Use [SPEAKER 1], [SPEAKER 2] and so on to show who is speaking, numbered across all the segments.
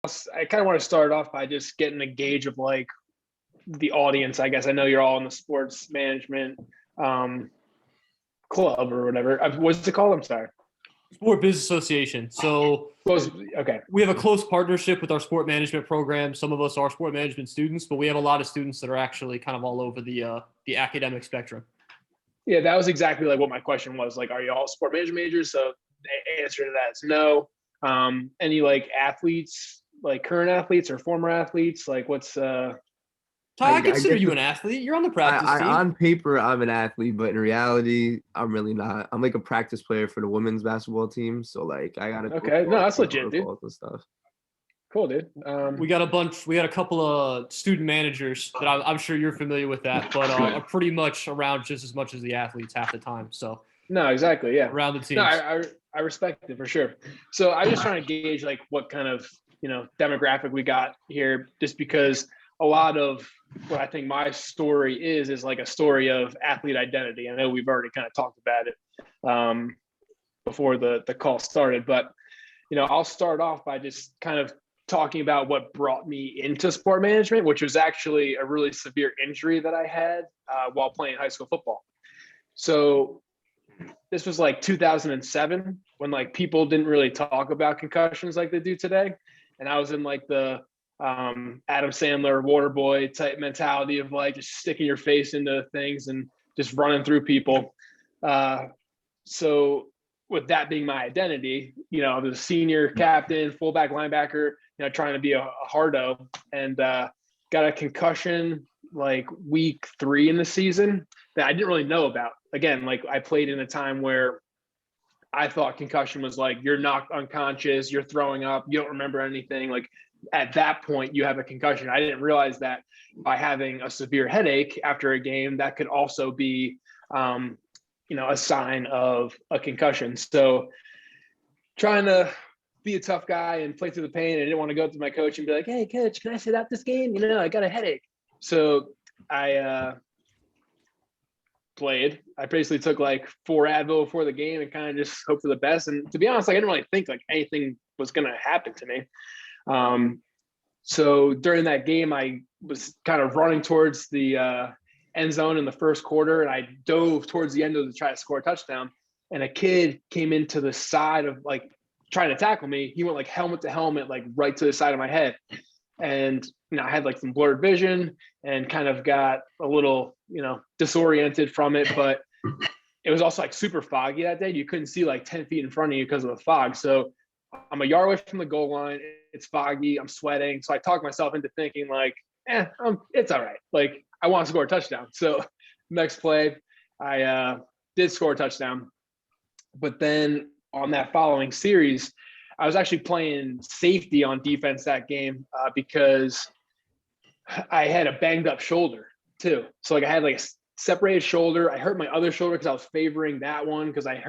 [SPEAKER 1] I kind of want to start off by just getting a gauge of like the audience. I guess I know you're all in the sports management um, club or whatever. What's it called? I'm sorry.
[SPEAKER 2] Sport Business Association. So
[SPEAKER 1] Okay.
[SPEAKER 2] we have a close partnership with our sport management program. Some of us are sport management students, but we have a lot of students that are actually kind of all over the academic spectrum.
[SPEAKER 1] Yeah, that was exactly like what my question was. Like, are you all sport management majors? So the answer to that is no. Any like athletes, like current athletes or former athletes? Like, what's
[SPEAKER 2] I consider you an athlete. You're on the practice team.
[SPEAKER 3] On paper, I'm an athlete, but in reality, I'm really not. I'm like a practice player for the women's basketball team. So like, I gotta.
[SPEAKER 1] Okay, no, that's legit, dude.
[SPEAKER 3] And stuff.
[SPEAKER 1] Cool, dude.
[SPEAKER 2] We got a couple of student managers that I'm sure you're familiar with that, but are pretty much around just as much as the athletes half the time. So
[SPEAKER 1] no, exactly, yeah.
[SPEAKER 2] Around the teams.
[SPEAKER 1] No, I respect it for sure. So I'm just trying to gauge like what kind of demographic we got here, just because a lot of what I think my story is like a story of athlete identity. I know we've already kind of talked about it before the call started, but I'll start off by just kind of talking about what brought me into sport management, which was actually a really severe injury that I had while playing high school football. So this was like 2007 when like people didn't really talk about concussions like they do today. And I was in like the Adam Sandler water boy type mentality of like just sticking your face into things and just running through people. So with that being my identity, I was a senior captain, fullback, linebacker, trying to be a hardo, and got a concussion like week 3 in the season that I didn't really know about. Again, like I played in a time where I thought concussion was like you're knocked unconscious, you're throwing up, you don't remember anything. Like at that point, you have a concussion. I didn't realize that by having a severe headache after a game, that could also be, a sign of a concussion. So trying to be a tough guy and play through the pain. I didn't want to go up to my coach and be like, "Hey, coach, can I sit out this game? I got a headache." So I played. I basically took like 4 Advil before the game and kind of just hope for the best. And to be honest, like, I didn't really think like anything was going to happen to me. So during that game, I was kind of running towards the end zone in the first quarter, and I dove towards the end of to try to score a touchdown. And a kid came into the side of like trying to tackle me. He went like helmet to helmet, like right to the side of my head. And, I had like some blurred vision and kind of got a little, disoriented from it, but it was also like super foggy that day. You couldn't see like 10 feet in front of you because of the fog. So I'm a yard away from the goal line. It's foggy. I'm sweating. So I talked myself into thinking like, it's all right. Like I want to score a touchdown. So next play, I did score a touchdown. But then on that following series, I was actually playing safety on defense that game because I had a banged up shoulder too. So like I had like a separated shoulder. I hurt my other shoulder because I was favoring that one because I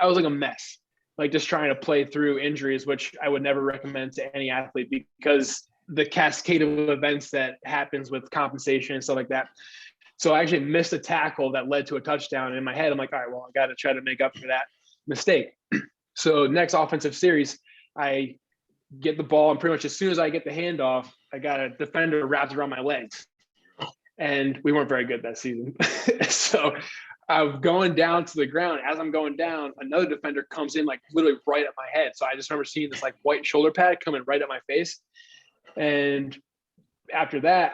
[SPEAKER 1] was like a mess, like just trying to play through injuries, which I would never recommend to any athlete because the cascade of events that happens with compensation and stuff like that. So I actually missed a tackle that led to a touchdown. And in my head, I'm like, all right, well, I got to try to make up for that mistake. So next offensive series, I get the ball, and pretty much as soon as I get the handoff, I got a defender wrapped around my legs. And we weren't very good that season. So I'm going down to the ground. As I'm going down, another defender comes in like literally right at my head. So I just remember seeing this like white shoulder pad coming right at my face. And after that,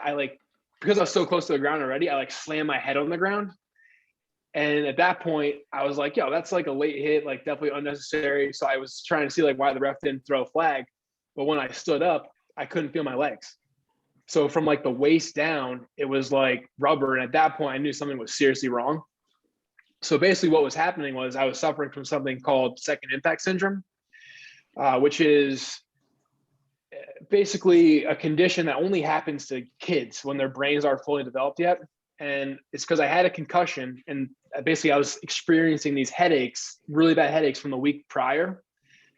[SPEAKER 1] because I was so close to the ground already, I like slammed my head on the ground. And at that point, I was like, yo, that's like a late hit, like definitely unnecessary. So I was trying to see like why the ref didn't throw a flag. But when I stood up, I couldn't feel my legs. So from like the waist down, it was like rubber. And at that point, I knew something was seriously wrong. So basically what was happening was I was suffering from something called second impact syndrome, which is basically a condition that only happens to kids when their brains aren't fully developed yet. And it's because I had a concussion, and basically I was experiencing these headaches, really bad headaches from the week prior,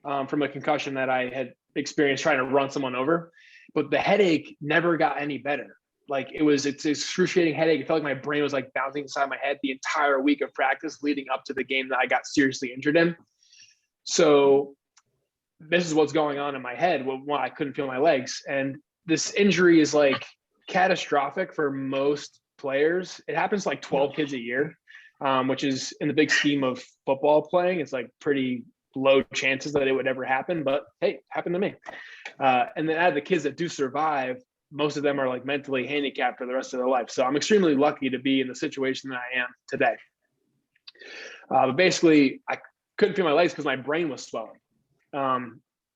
[SPEAKER 1] from a concussion that I had experienced trying to run someone over. But the headache never got any better. Like it's an excruciating headache. It felt like my brain was like bouncing inside my head the entire week of practice leading up to the game that I got seriously injured in. So this is what's going on in my head when I couldn't feel my legs. And this injury is like catastrophic for most players. It happens to like 12 kids a year, which is in the big scheme of football playing. It's like pretty low chances that it would ever happen, but hey, it happened to me. And then out of the kids that do survive, most of them are like mentally handicapped for the rest of their life. So I'm extremely lucky to be in the situation that I am today. But basically, I couldn't feel my legs because my brain was swelling.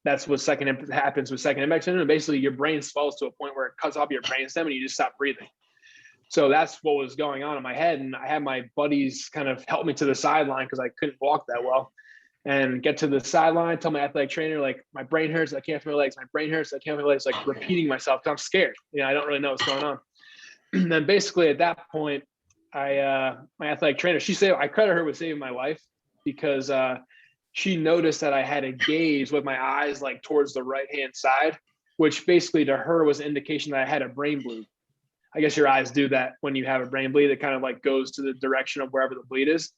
[SPEAKER 1] That's what happens with second impact syndrome. And basically, your brain swells to a point where it cuts off your brainstem and you just stop breathing. So that's what was going on in my head. And I had my buddies kind of help me to the sideline because I couldn't walk that well. And get to the sideline, tell my athletic trainer, like, my brain hurts, I can't feel my legs. My brain hurts, I can't feel my legs. Like repeating myself because I'm scared. I don't really know what's going on. And then basically at that point, my athletic trainer, I credit her with saving my life because she noticed that I had a gaze with my eyes like towards the right-hand side, which basically to her was an indication that I had a brain bleed. I guess your eyes do that when you have a brain bleed. It kind of like goes to the direction of wherever the bleed is.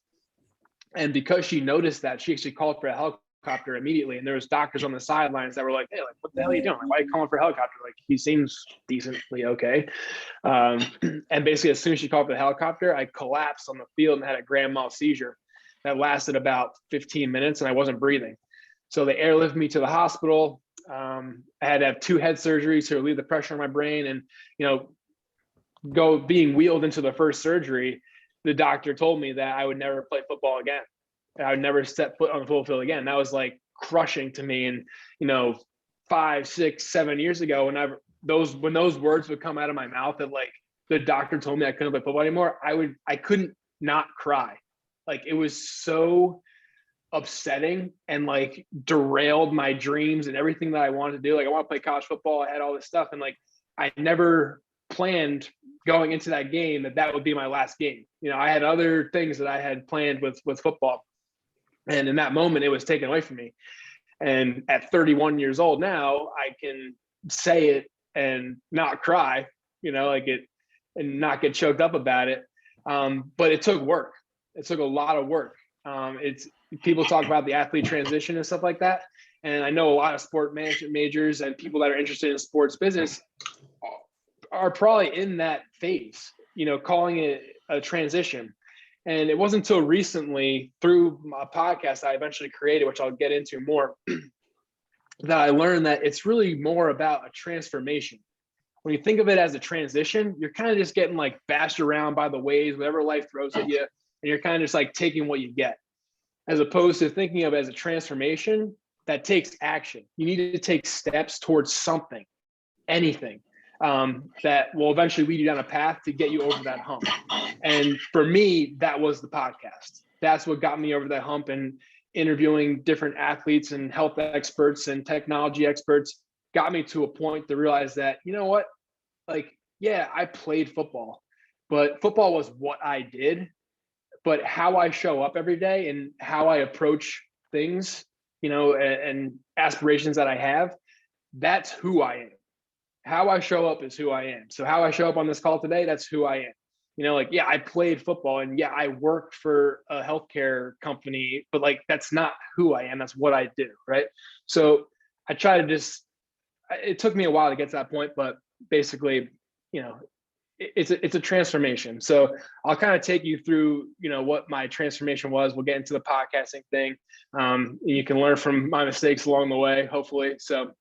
[SPEAKER 1] And because she noticed that, she actually called for a helicopter immediately. And there was doctors on the sidelines that were like, hey, like, what the hell are you doing? Like, why are you calling for a helicopter? Like, he seems decently okay. And basically, as soon as she called for the helicopter, I collapsed on the field and had a grand mal seizure that lasted about 15 minutes and I wasn't breathing. So they airlifted me to the hospital. I had to have 2 head surgeries to relieve the pressure on my brain. And, being wheeled into the first surgery, the doctor told me that I would never play football again. I would never step foot on the football field again. That was like crushing to me. And, 5, 6, 7 years ago, when those words would come out of my mouth that like the doctor told me I couldn't play football anymore, I couldn't not cry. Like it was so upsetting and like derailed my dreams and everything that I wanted to do. Like I want to play college football. I had all this stuff. And like, I never planned going into that game that would be my last game. I had other things that I had planned with football. And in that moment, it was taken away from me. And at 31 years old now, I can say it and not cry, and not get choked up about it. But it took work. It took a lot of work. People talk about the athlete transition and stuff like that. And I know a lot of sport management majors and people that are interested in sports business are probably in that phase, calling it a transition. And it wasn't until recently through a podcast I eventually created, which I'll get into more, that I learned that it's really more about a transformation. When you think of it as a transition, you're kind of just getting like bashed around by the waves, whatever life throws at you. And you're kind of just like taking what you get, as opposed to thinking of it as a transformation that takes action. You need to take steps towards something, anything. That will eventually lead you down a path to get you over that hump. And for me, that was the podcast. That's what got me over that hump, and interviewing different athletes and health experts and technology experts got me to a point to realize that, like, yeah, I played football, but football was what I did. But how I show up every day and how I approach things, and aspirations that I have, that's who I am. How I show up is who I am. So how I show up on this call today, that's who I am. Yeah, I played football and yeah, I worked for a healthcare company, but like, that's not who I am. That's what I do. Right. So I try to it took me a while to get to that point, but basically, it's a transformation. So I'll kind of take you through, what my transformation was. We'll get into the podcasting thing. You can learn from my mistakes along the way, hopefully. So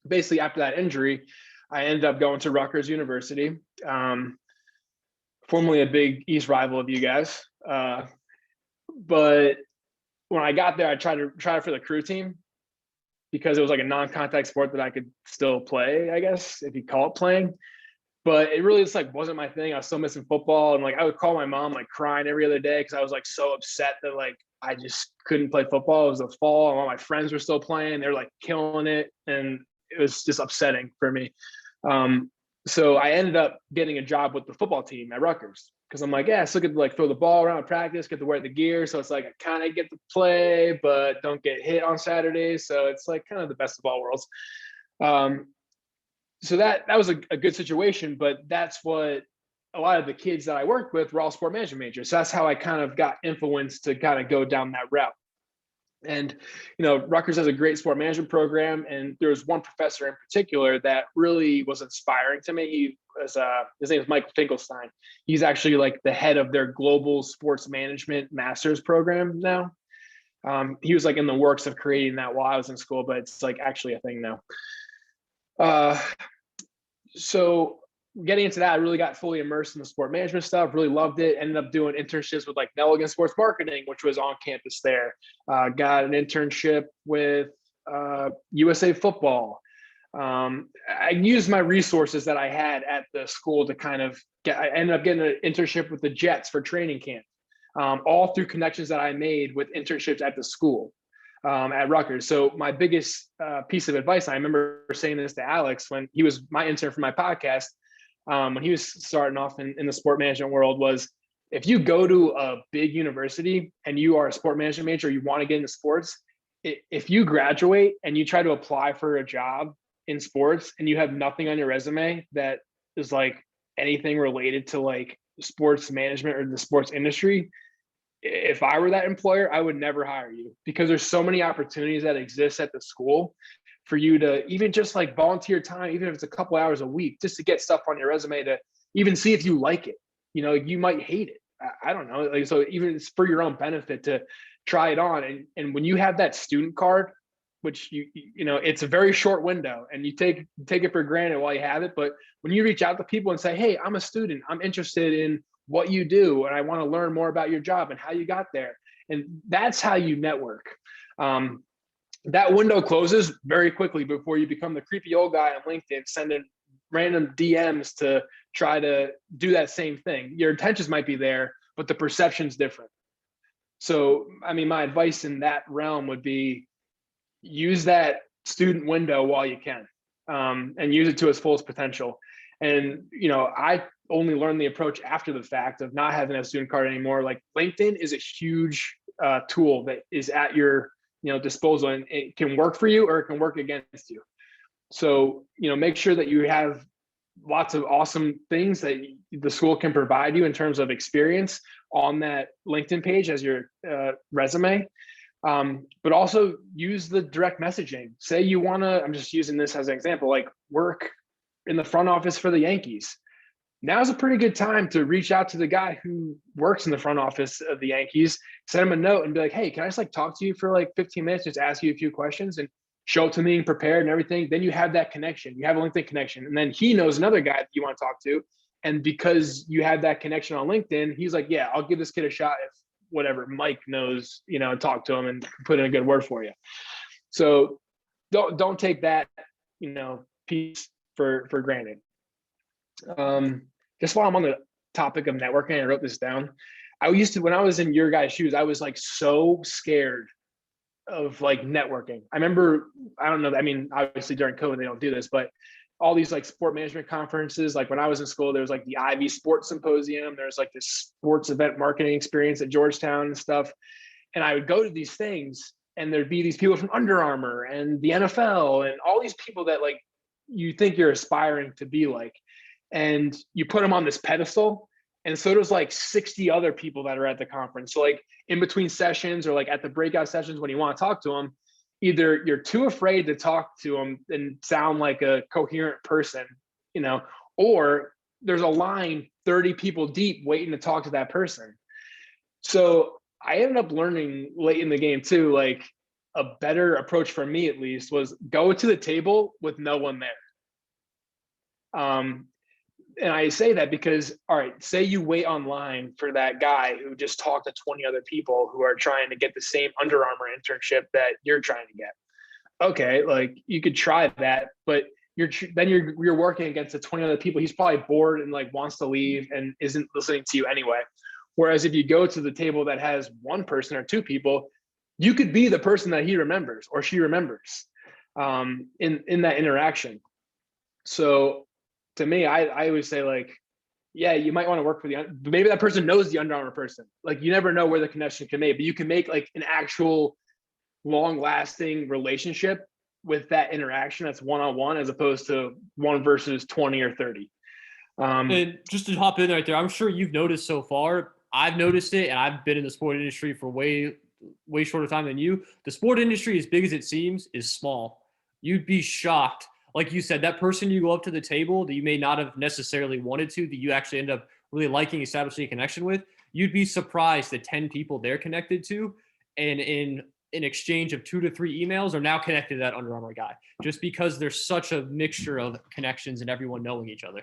[SPEAKER 1] basically after that injury, I ended up going to Rutgers University, formerly a big East rival of you guys. But when I got there, I tried for the crew team because it was like a non-contact sport that I could still play, I guess, if you call it playing. But it really just like wasn't my thing. I was still missing football. And like, I would call my mom like crying every other day because I was like so upset that like I just couldn't play football. It was the fall and all my friends were still playing. They were like killing it. And it was just upsetting for me. So I ended up getting a job with the football team at Rutgers because I'm like, yeah, I still get to like throw the ball around at practice, get to wear the gear. So it's like I kind of get to play, but don't get hit on Saturdays. So it's like kind of the best of all worlds. So that was a good situation, but that's what a lot of the kids that I worked with were all sport management majors. So that's how I kind of got influenced to kind of go down that route. And, you know, Rutgers has a great sport management program. And there was one professor in particular that really was inspiring to me. He was, his name is Michael Finkelstein. He's actually like the head of their global sports management master's program now. He was like in the works of creating that while I was in school, but it's like actually a thing now. So getting into that, I really got fully immersed in the sport management stuff, really loved it. Ended up doing internships with like Nelligan Sports Marketing, which was on campus there. Got an internship with USA Football. I used my resources that I had at the school to kind of I ended up getting an internship with the Jets for training camp, all through connections that I made with internships at the school at Rutgers. So my biggest piece of advice, I remember saying this to Alex when he was my intern for my podcast, when he was starting off in the sport management world, was if you go to a big university and you are a sport management major, you want to get into sports, if you graduate and you try to apply for a job in sports and you have nothing on your resume that is like anything related to like sports management or the sports industry, if I were that employer, I would never hire you, because there's so many opportunities that exist at the school for you to even just like volunteer time, even if it's a couple hours a week, just to get stuff on your resume to even see if you like it. You know, you might hate it. I don't know. Like, so even it's for your own benefit to try it on. And when you have that student card, which you know, it's a very short window and you take it for granted while you have it. But when you reach out to people and say, hey, I'm a student, I'm interested in what you do, and I want to learn more about your job and how you got there. And that's how you network. That window closes very quickly before you become the creepy old guy on LinkedIn sending random DMs to try to do that same thing. Your intentions might be there, but the perception's different. So, I mean, my advice in that realm would be use that student window while you can, and use it to its fullest potential. And, you know, I only learned the approach after the fact of not having a student card anymore. Like LinkedIn is a huge tool that is at your, you know, disposal, and it can work for you or it can work against you. So, you know, make sure that you have lots of awesome things that the school can provide you in terms of experience on that LinkedIn page as your resume. But also use the direct messaging. Say you want to, I'm just using this as an example, like work in the front office for the Yankees. Now's a pretty good time to reach out to the guy who works in the front office of the Yankees, send him a note and be like, hey, can I just like talk to you for like 15 minutes, just ask you a few questions and show it to me and prepared and everything. Then you have that connection. You have a LinkedIn connection. And then he knows another guy that you want to talk to. And because you have that connection on LinkedIn, he's like, yeah, I'll give this kid a shot if whatever Mike knows, you know, talk to him and put in a good word for you. So don't take that, you know, piece for granted. Just while I'm on the topic of networking, I wrote this down. I used to, when I was in your guys' shoes, I was like so scared of like networking. I remember, I don't know, I mean, obviously during COVID, they don't do this, but all these like sport management conferences, like when I was in school, there was like the Ivy Sports Symposium. There's like this sports event marketing experience at Georgetown and stuff. And I would go to these things and there'd be these people from Under Armour and the NFL and all these people that like you think you're aspiring to be like, and you put them on this pedestal. And so there's like 60 other people that are at the conference. So like in between sessions or like at the breakout sessions, when you want to talk to them, either you're too afraid to talk to them and sound like a coherent person, you know, or there's a line 30 people deep waiting to talk to that person. So I ended up learning late in the game too, like a better approach for me at least was go to the table with no one there. And I say that because, all right, say you wait online for that guy who just talked to 20 other people who are trying to get the same Under Armour internship that you're trying to get. Okay, like you could try that, but you're working against the 20 other people. He's probably bored and like wants to leave and isn't listening to you anyway. Whereas if you go to the table that has one person or two people, you could be the person that he remembers or she remembers in that interaction. So to me, I always say like, yeah, you might want to work for maybe that person knows the Under Armour person. Like you never know where the connection can make, but you can make like an actual long lasting relationship with that interaction that's one-on-one as opposed to 1 versus 20 or 30.
[SPEAKER 2] And just to hop in right there, I'm sure you've noticed so far, I've noticed it and I've been in the sport industry for way way shorter time than you. The sport industry, as big as it seems, is small. You'd be shocked. Like you said, that person you go up to the table that you may not have necessarily wanted to, that you actually end up really liking, establishing a connection with, you'd be surprised that 10 people they're connected to, and in an exchange of 2 to 3 emails, are now connected to that Under Armour guy, just because there's such a mixture of connections and everyone knowing each other.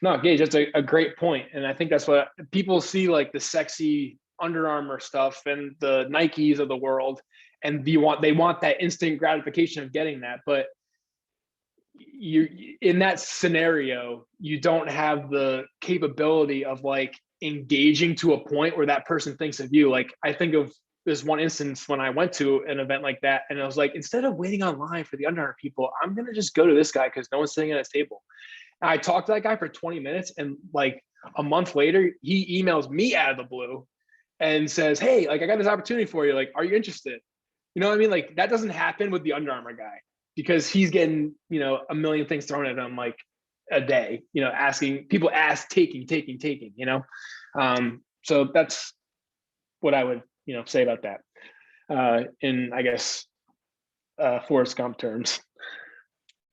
[SPEAKER 1] No, Gage, that's a great point. And I think that's what people see, like the sexy Under Armour stuff and the Nikes of the world. And they want that instant gratification of getting that. But you, in that scenario, you don't have the capability of like engaging to a point where that person thinks of you. Like I think of this one instance when I went to an event like that, and I was like, instead of waiting online for the Under Armour people, I'm going to just go to this guy because no one's sitting at his table. And I talked to that guy for 20 minutes, and like a month later, he emails me out of the blue and says, hey, like I got this opportunity for you. Like, are you interested? You know what I mean? Like that doesn't happen with the Under Armour guy, because he's getting, you know, a million things thrown at him like a day, you know, asking people, taking, you know? So that's what I would, you know, say about that in, I guess, Forrest Gump terms.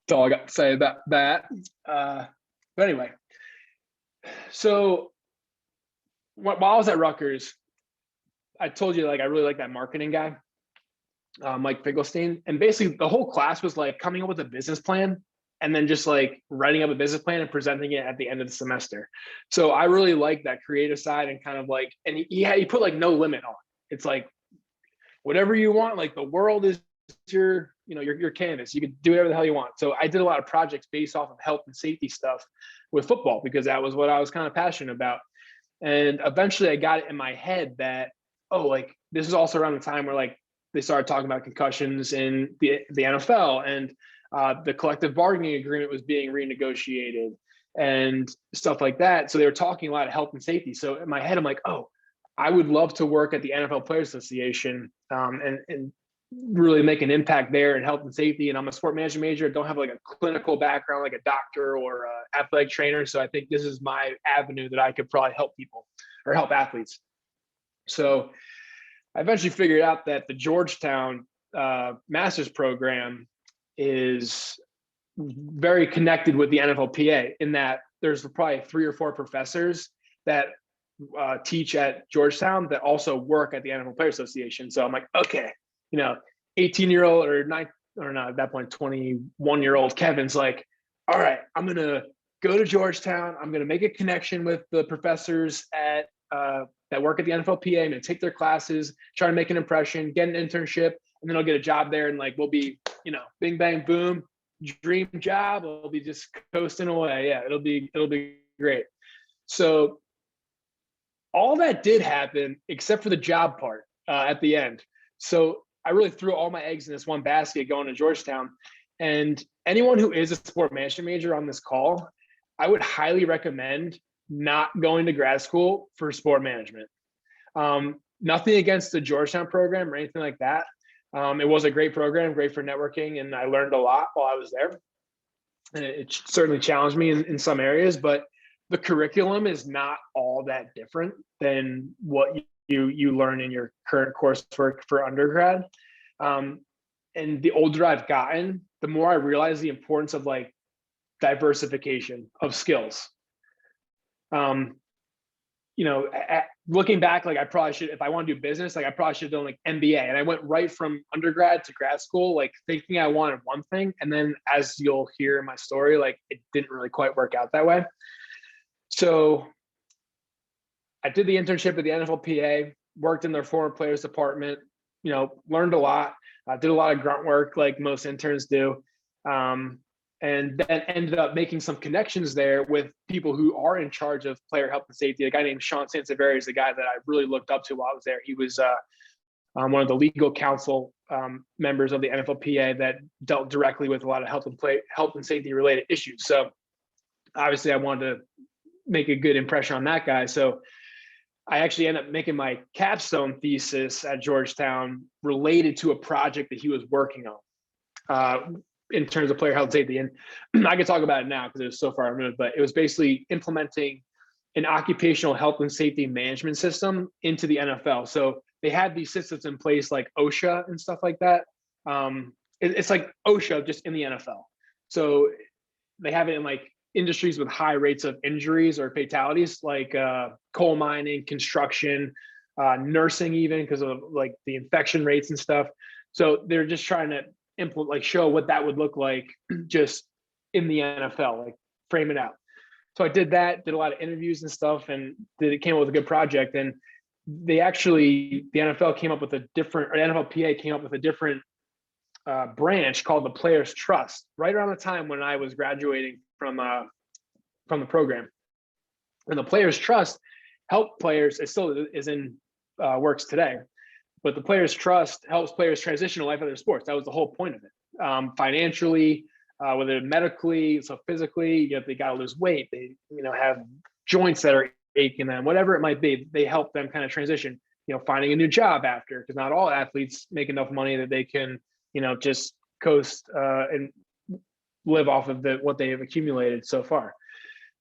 [SPEAKER 1] That's all I got to say about that. But anyway, so while I was at Rutgers, I told you, like, I really like that marketing guy, Mike Finkelstein. And basically the whole class was like coming up with a business plan and then just like writing up a business plan and presenting it at the end of the semester. So I really like that creative side, and kind of like, and he put like no limit on it. It's like, whatever you want, like the world is your, you know, your canvas. You can do whatever the hell you want. So I did a lot of projects based off of health and safety stuff with football, because that was what I was kind of passionate about. And eventually I got it in my head that, oh, like this is also around the time where like they started talking about concussions in the NFL, and the collective bargaining agreement was being renegotiated and stuff like that. So they were talking a lot of health and safety. So in my head, I'm like, oh, I would love to work at the NFL Players Association and really make an impact there in health and safety. And I'm a sport management major. I don't have like a clinical background, like a doctor or a athletic trainer. So I think this is my avenue that I could probably help people or help athletes. So I eventually figured out that the Georgetown master's program is very connected with the NFLPA, in that there's probably 3 or 4 professors that teach at Georgetown that also work at the NFL Players Association. So I'm like, okay, you know, 18-year-old or not at that point, 21-year-old Kevin's like, all right, I'm going to go to Georgetown. I'm going to make a connection with the professors at that work at the NFLPA. I'm going to take their classes, try to make an impression, get an internship, and then I'll get a job there. And like, we'll be, you know, bing, bang, boom, dream job. I'll be just coasting away. Yeah, it'll be great. So all that did happen except for the job part at the end. So I really threw all my eggs in this one basket going to Georgetown. And anyone who is a sport management major on this call, I would highly recommend not going to grad school for sport management. Nothing against the Georgetown program or anything like that. It was a great program, great for networking, and I learned a lot while I was there. And it certainly challenged me in some areas, but the curriculum is not all that different than what you learn in your current coursework for undergrad. And the older I've gotten, the more I realize the importance of like diversification of skills. You know, looking back, like I probably should, if I want to do business, like I probably should have done like MBA. And I went right from undergrad to grad school, like thinking I wanted one thing. And then as you'll hear in my story, like it didn't really quite work out that way. So I did the internship at the NFLPA, worked in their foreign players department, you know, learned a lot, did a lot of grunt work like most interns do. And then ended up making some connections there with people who are in charge of player health and safety. A guy named Sean Sanseveri is the guy that I really looked up to while I was there. He was one of the legal council members of the NFLPA that dealt directly with a lot of health and safety related issues. So obviously I wanted to make a good impression on that guy. So I actually ended up making my capstone thesis at Georgetown related to a project that he was working on in terms of player health and safety. And I can talk about it now because it was so far removed, but it was basically implementing an occupational health and safety management system into the NFL. So they had these systems in place like OSHA and stuff like that. It's like OSHA just in the NFL. So they have it in like industries with high rates of injuries or fatalities, like coal mining, construction, nursing, even because of like the infection rates and stuff. So they're just trying to implement, like show what that would look like just in the NFL, like frame it out. So I did that, did a lot of interviews and stuff, and it came up with a good project. And the NFL came up with a different, or NFLPA came up with a different branch called the Players Trust right around the time when I was graduating from the program. And the Players Trust helped players. It still is in works today, but the Players Trust helps players transition to life other sports. That was the whole point of it. Financially, whether medically, so physically, they got to lose weight. They have joints that are aching them, whatever it might be. They help them kind of transition. Finding a new job after, because not all athletes make enough money that they can just coast and live off of what they have accumulated so far.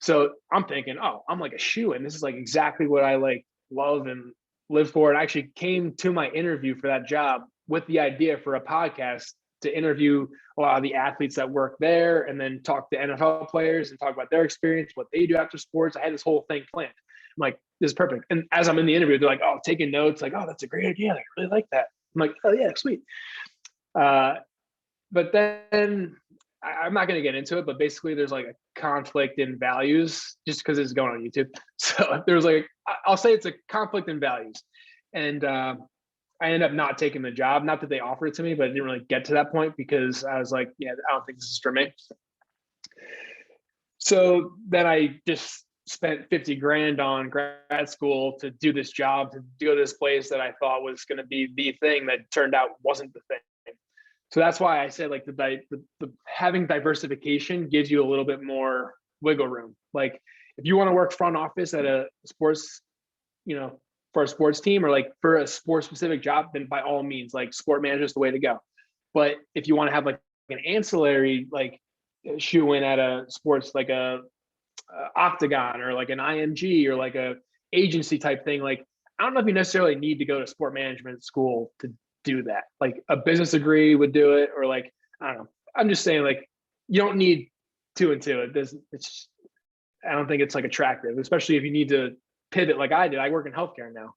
[SPEAKER 1] So I'm thinking, oh, I'm like a shoe-in. This is like exactly what I like, love, and live for. And I actually came to my interview for that job with the idea for a podcast to interview a lot of the athletes that work there, and then talk to NFL players and talk about their experience, what they do after sports. I had this whole thing planned. I'm like, this is perfect. And as I'm in the interview, they're like, oh, taking notes, like, oh, that's a great idea. I really like that. I'm like, oh yeah, sweet. But then I'm not going to get into it, but basically there's like a conflict in values just because it's going on YouTube. So there's like, I'll say it's a conflict in values. And I ended up not taking the job. Not that they offered it to me, but I didn't really get to that point because I was like, yeah, I don't think this is for me. So then I just spent 50 grand on grad school to do this job, to go to this place that I thought was going to be the thing that turned out wasn't the thing. So that's why I said like the having diversification gives you a little bit more wiggle room. Like if you want to work front office at a sports, for a sports team, or like for a sports specific job, then by all means, like sport manager is the way to go. But if you want to have like an ancillary, like shoe in at a sports, like a Octagon or like an IMG or like a agency type thing, like I don't know if you necessarily need to go to sport management school to do that. Like a business degree would do it, or like, I don't know. I'm just saying, like, you don't need 2 and 2. I don't think it's like attractive, especially if you need to pivot like I did. I work in healthcare now.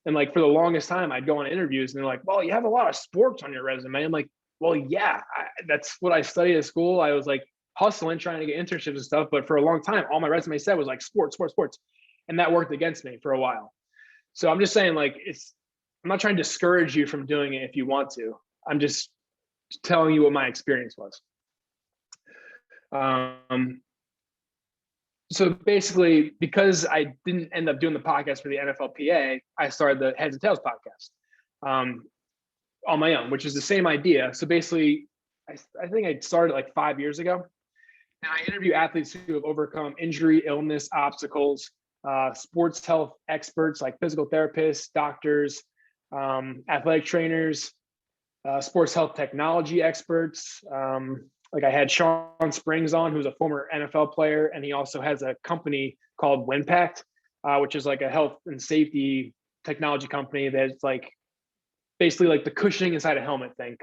[SPEAKER 1] And like for the longest time, I'd go on interviews and they're like, well, you have a lot of sports on your resume. I'm like, well, yeah, that's what I studied at school. I was like hustling, trying to get internships and stuff. But for a long time, all my resume said was like sports. And that worked against me for a while. So I'm just saying, like, I'm not trying to discourage you from doing it if you want to. I'm just telling you what my experience was. So basically, because I didn't end up doing the podcast for the NFLPA, I started the Heads and Tails podcast on my own, which is the same idea. So basically, I think I started like 5 years ago. And I interview athletes who have overcome injury, illness, obstacles, sports health experts like physical therapists, doctors, athletic trainers, sports health technology experts. Like I had Sean Springs on, who's a former NFL player, and he also has a company called Winpact, which is like a health and safety technology company that's like basically like the cushioning inside a helmet thing.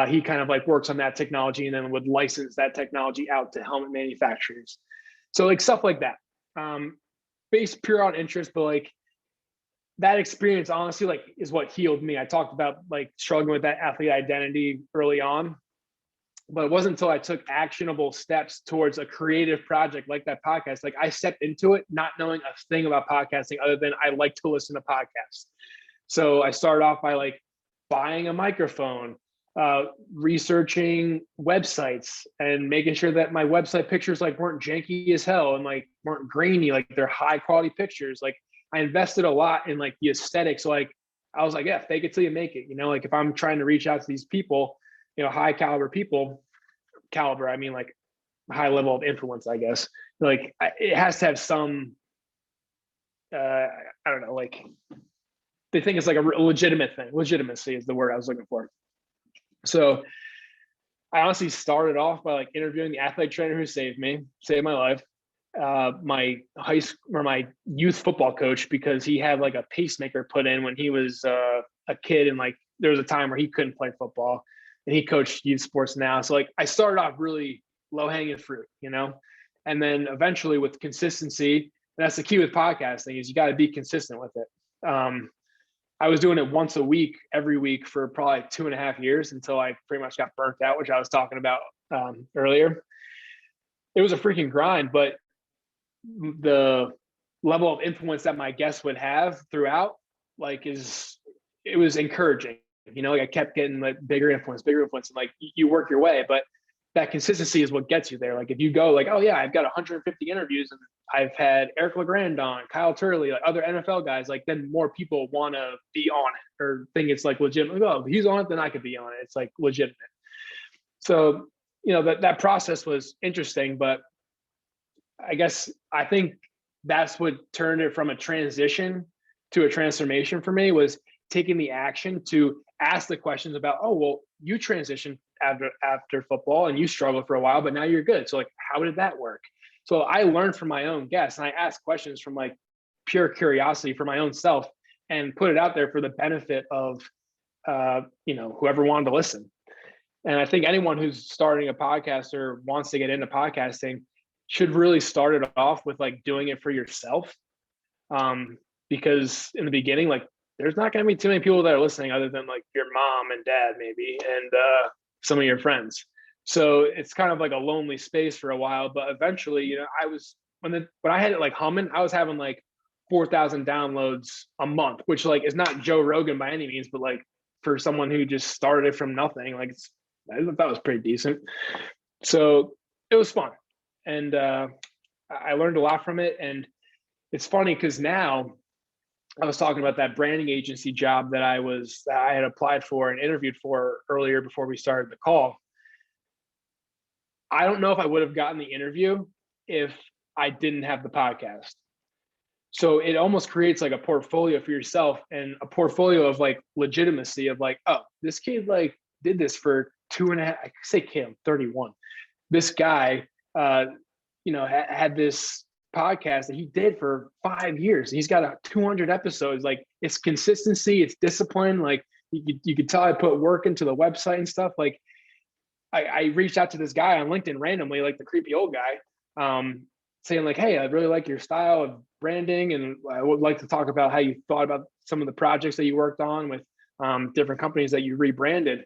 [SPEAKER 1] He kind of like works on that technology and then would license that technology out to helmet manufacturers. So like stuff like that, based pure on interest, but like that experience honestly like is what healed me. I talked about like struggling with that athlete identity early on, but it wasn't until I took actionable steps towards a creative project like that podcast. Like I stepped into it not knowing a thing about podcasting other than I like to listen to podcasts. So I started off by like buying a microphone, researching websites and making sure that my website pictures like weren't janky as hell and like weren't grainy, like they're high quality pictures. Like I invested a lot in like the aesthetics. So like I was like, yeah, fake it till you make it. Like if I'm trying to reach out to these people, high caliber people, I mean like high level of influence, I guess. Like it has to have some, I don't know, like they think it's like a legitimate thing. Legitimacy is the word I was looking for. So I honestly started off by like interviewing the athletic trainer who saved my life. my high school or my youth football coach because he had like a pacemaker put in when he was a kid, and like there was a time where he couldn't play football, and he coached youth sports now. So like I started off really low hanging fruit, and then eventually with consistency, and that's the key with podcasting is you got to be consistent with it. I was doing it once a week, every week for probably 2.5 years until I pretty much got burnt out, which I was talking about earlier. It was a freaking grind, but the level of influence that my guests would have throughout, like, it was encouraging. Like I kept getting like bigger influence, and like you work your way, but that consistency is what gets you there. Like if you go like, oh yeah, I've got 150 interviews and I've had Eric LeGrand on, Kyle Turley, like other NFL guys, like then more people want to be on it or think it's like legitimate. Oh, if he's on it, then I could be on it. It's like legitimate. So, that process was interesting, but I think that's what turned it from a transition to a transformation for me, was taking the action to ask the questions about, oh, well, you transitioned after football and you struggled for a while, but now you're good. So like, how did that work? So I learned from my own guests, and I asked questions from like pure curiosity for my own self and put it out there for the benefit of, whoever wanted to listen. And I think anyone who's starting a podcast or wants to get into podcasting should really start it off with like doing it for yourself. Because in the beginning, like there's not going to be too many people that are listening other than like your mom and dad maybe, and some of your friends. So it's kind of like a lonely space for a while, but eventually, I was, when I had it like humming, I was having like 4,000 downloads a month, which like is not Joe Rogan by any means, but like for someone who just started from nothing, like I thought that was pretty decent. So it was fun. And I learned a lot from it. And it's funny because now I was talking about that branding agency job that I had applied for and interviewed for earlier before we started the call. I don't know if I would have gotten the interview if I didn't have the podcast. So it almost creates like a portfolio for yourself, and a portfolio of like legitimacy of like, oh, this kid like did this for 2.5, I say kid, I'm 31. This guy, had this podcast that he did for 5 years. He's got 200 episodes. Like it's consistency, it's discipline. Like you could tell I put work into the website and stuff. Like I reached out to this guy on LinkedIn randomly, like the creepy old guy, saying like, hey, I really like your style of branding, and I would like to talk about how you thought about some of the projects that you worked on with different companies that you rebranded.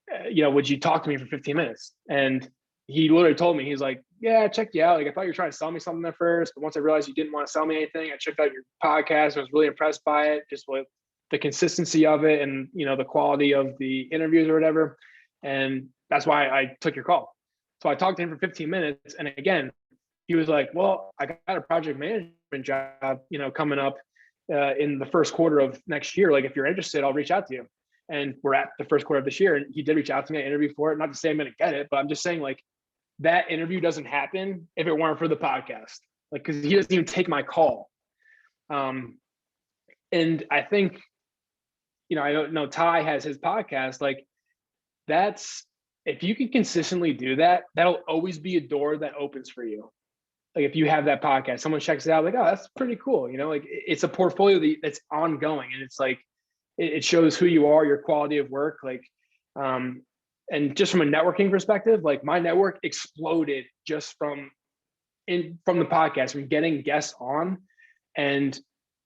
[SPEAKER 1] Would you talk to me for 15 minutes? And he literally told me, he's like, yeah, I checked you out. Like I thought you were trying to sell me something at first, but once I realized you didn't want to sell me anything, I checked out your podcast. I was really impressed by it, just with the consistency of it and, the quality of the interviews or whatever. And that's why I took your call. So I talked to him for 15 minutes. And again, he was like, well, I got a project management job, coming up in the first quarter of next year. Like if you're interested, I'll reach out to you. And we're at the first quarter of this year. And he did reach out to me. I interviewed for it. Not to say I'm going to get it, but I'm just saying like that interview doesn't happen if it weren't for the podcast. Like, cause he doesn't even take my call. And I think, I don't know, Ty has his podcast. Like if you can consistently do that, that'll always be a door that opens for you. Like if you have that podcast, someone checks it out, like, oh, that's pretty cool. Like it's a portfolio that's ongoing, and it's like, it shows who you are, your quality of work. Like, and just from a networking perspective, like my network exploded just from the podcast, from getting guests on and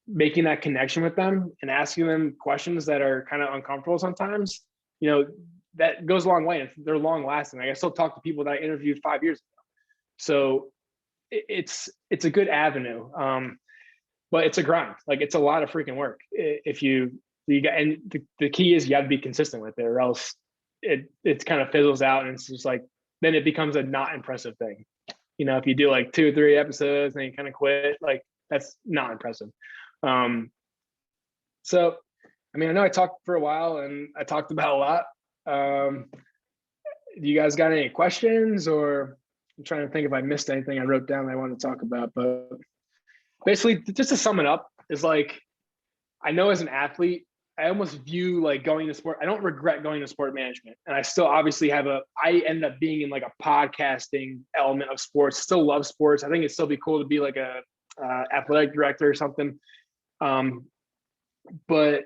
[SPEAKER 1] making that connection with them and asking them questions that are kind of uncomfortable sometimes, that goes a long way. They're long lasting. Like I still talk to people that I interviewed 5 years ago. So it's a good avenue. But it's a grind. Like it's a lot of freaking work. If and the key is you got to be consistent with it, or else it kind of fizzles out, and it's just like, then it becomes a not impressive thing. If you do like 2 or 3 episodes and then you kind of quit, like that's not impressive. So, I know I talked for a while and I talked about a lot. Do you guys got any questions, or I'm trying to think if I missed anything I wrote down that I wanted to talk about? But basically, just to sum it up, is like, I know as an athlete, I almost view like going to sport. I don't regret going to sport management, and I still obviously I end up being in like a podcasting element of sports. Still love sports. I think it'd still be cool to be like a athletic director or something. But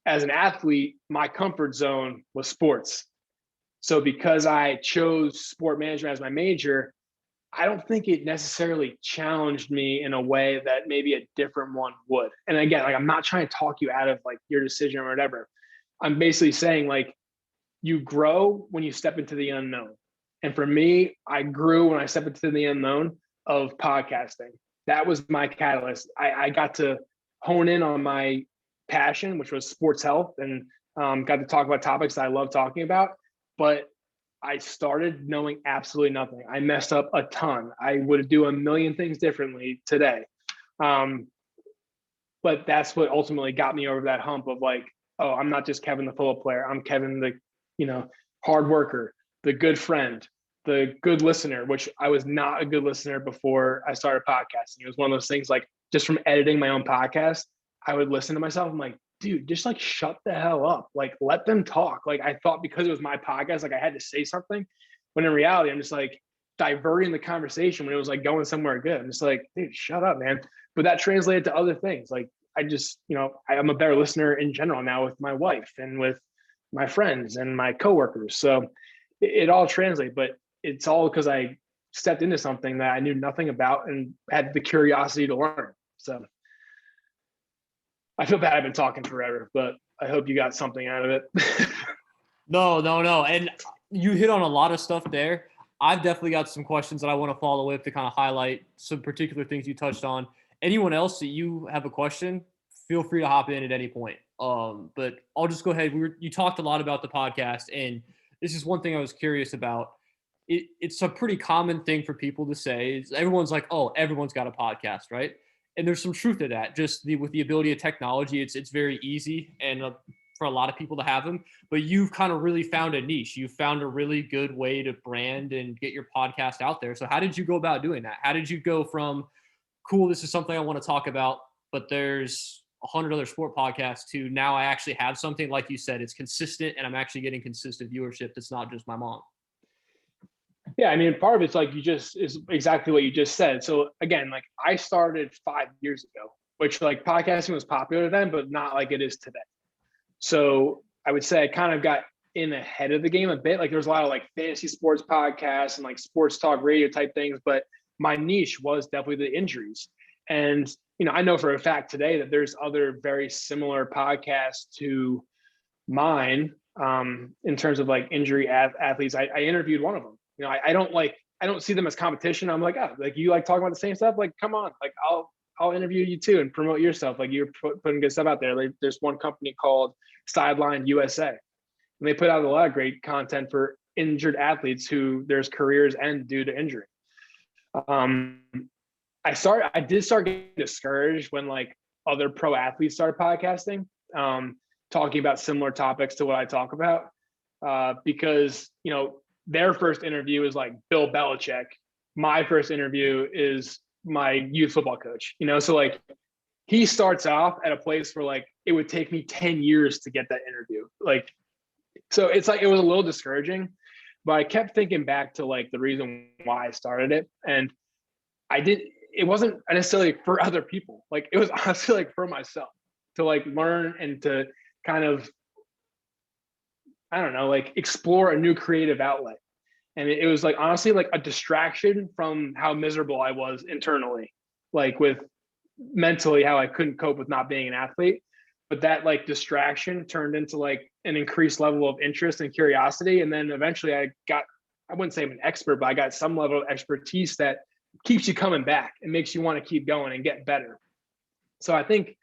[SPEAKER 1] as an athlete, my comfort zone was sports. So because I chose sport management as my major, I don't think it necessarily challenged me in a way that maybe a different one would. And again, like I'm not trying to talk you out of like your decision or whatever. I'm basically saying like you grow when you step into the unknown. And for me, I grew when I stepped into the unknown of podcasting. That was my catalyst. I got to hone in on my passion, which was sports health, and got to talk about topics that I love talking about. But I started knowing absolutely nothing. I messed up a ton. I would do a million things differently today. But that's what ultimately got me over that hump of like, oh, I'm not just Kevin, the football player. I'm Kevin, the, hard worker, the good friend, the good listener, which I was not a good listener before I started podcasting. It was one of those things like just from editing my own podcast, I would listen to myself. I'm like, dude, just like shut the hell up. Like let them talk. Like I thought because it was my podcast, like I had to say something. When in reality, I'm just like diverting the conversation when it was like going somewhere good. I'm just like, dude, shut up, man. But that translated to other things. Like I just, I'm a better listener in general now with my wife and with my friends and my coworkers. So it all translates, but it's all because I stepped into something that I knew nothing about and had the curiosity to learn. So I feel bad I've been talking forever, but I hope you got something out of it.
[SPEAKER 2] No. And you hit on a lot of stuff there. I've definitely got some questions that I want to follow with to kind of highlight some particular things you touched on. Anyone else that you have a question, feel free to hop in at any point. But I'll just go ahead. You talked a lot about the podcast, and this is one thing I was curious about. It's a pretty common thing for people to say. Everyone's like, oh, everyone's got a podcast, right? And there's some truth to that. Just with the ability of technology, it's very easy and for a lot of people to have them. But you've kind of really found a niche. You've found a really good way to brand and get your podcast out there. So how did you go about doing that? How did you go from, cool, this is something I want to talk about, but there's 100 other sport podcasts, to now I actually have something, like you said, it's consistent and I'm actually getting consistent viewership. That's not just my mom.
[SPEAKER 1] Yeah, I mean, part of it's like is exactly what you just said. So again, like I started 5 years ago, which like podcasting was popular then, but not like it is today. So I would say I kind of got in ahead of the game a bit. Like there's a lot of like fantasy sports podcasts and like sports talk radio type things, but my niche was definitely the injuries. And, I know for a fact today that there's other very similar podcasts to mine in terms of like injury athletes. I interviewed one of them. I don't see them as competition. I'm like, oh, like you like talking about the same stuff. Like, come on, like I'll interview you too and promote yourself. Like you're putting good stuff out there. Like there's one company called Sideline USA, and they put out a lot of great content for injured athletes who their careers end due to injury. I did start getting discouraged when like other pro athletes started podcasting, talking about similar topics to what I talk about, because their first interview is like Bill Belichick. My first interview is my youth football coach. So like he starts off at a place where like it would take me 10 years to get that interview. Like, so it's like it was a little discouraging, but I kept thinking back to like the reason why I started it, and it wasn't necessarily for other people. Like it was honestly like for myself to like learn and to kind of, I don't know, like explore a new creative outlet. And it was like, honestly, like a distraction from how miserable I was internally, like with mentally how I couldn't cope with not being an athlete. But that like distraction turned into like an increased level of interest and curiosity. And then eventually I wouldn't say I'm an expert, but I got some level of expertise that keeps you coming back and makes you want to keep going and get better. So I think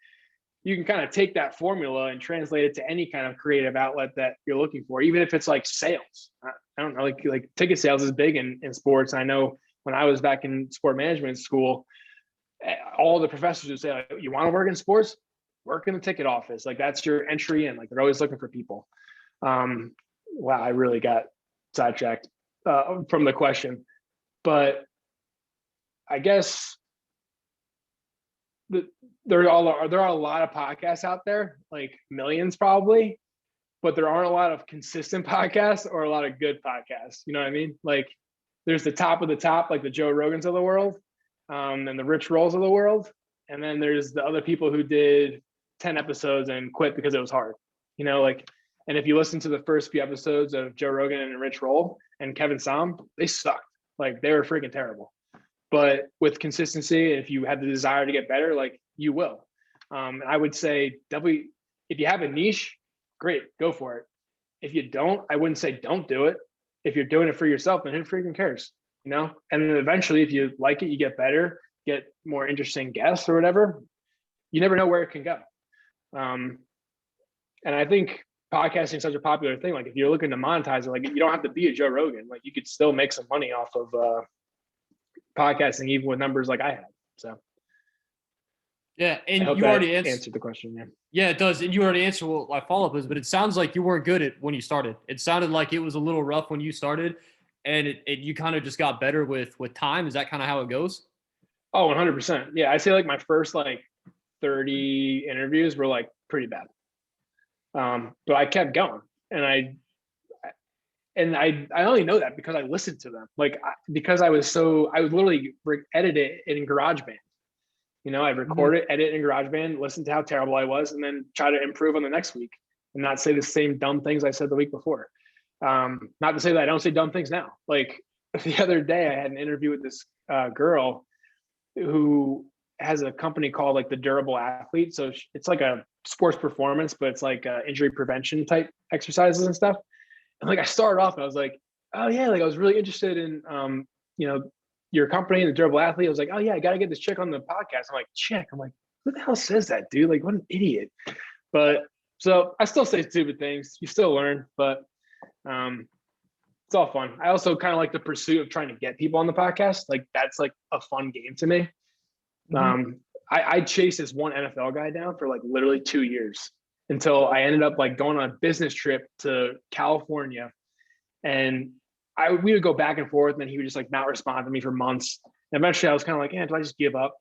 [SPEAKER 1] you can kind of take that formula and translate it to any kind of creative outlet that you're looking for, even if it's like sales. I don't know, like ticket sales is big in sports. I know when I was back in sport management school, all the professors would say, like, you want to work in sports? Work in the ticket office. Like that's your entry in. Like they're always looking for people. Wow, I really got sidetracked from the question. But I guess there are a lot of podcasts out there, like millions probably, but there aren't a lot of consistent podcasts or a lot of good podcasts. You know what I mean? Like there's the top of the top, like the Joe Rogans of the world, and the Rich Rolls of the world. And then there's the other people who did 10 episodes and quit because it was hard, like, and if you listen to the first few episodes of Joe Rogan and Rich Roll and Kevin Saum, they sucked. Like they were freaking terrible. But with consistency, if you have the desire to get better, like you will. I would say definitely, if you have a niche, great, go for it. If you don't, I wouldn't say don't do it. If you're doing it for yourself, then who freaking cares, And then eventually, if you like it, you get better, get more interesting guests or whatever. You never know where it can go. And I think podcasting is such a popular thing. Like if you're looking to monetize it, like you don't have to be a Joe Rogan. Like you could still make some money off of podcasting, even with numbers like I have. So
[SPEAKER 2] yeah, and you already
[SPEAKER 1] answered the question. Yeah.
[SPEAKER 2] Yeah, it does. And you already answered what my follow-up is, but it sounds like you weren't good at when you started. It sounded like it was a little rough when you started, and you kind of just got better with time. Is that kind of how it goes?
[SPEAKER 1] Oh, 100%. Yeah, I say like my first like 30 interviews were like pretty bad. But I kept going, and I only know that because I listened to them. Like because I would literally edit it in GarageBand. I'd record it, edit in GarageBand, listen to how terrible I was, and then try to improve on the next week and not say the same dumb things I said the week before. Not to say that I don't say dumb things now. Like the other day, I had an interview with this girl who has a company called like the Durable Athlete. So it's like a sports performance, but it's like injury prevention type exercises and stuff. And like I started off and I was like, oh yeah, like I was really interested in your company and the Durable Athlete. I was like, oh yeah, I got to get this chick on the podcast. I'm like, chick. I'm like, who the hell says that, dude? Like, what an idiot. But so I still say stupid things. You still learn, but it's all fun. I also kind of like the pursuit of trying to get people on the podcast. Like that's like a fun game to me. I chased this one NFL guy down for like literally 2 years until I ended up like going on a business trip to California, and we would go back and forth, and then he would just like not respond to me for months. And eventually I was kind of like, do I just give up?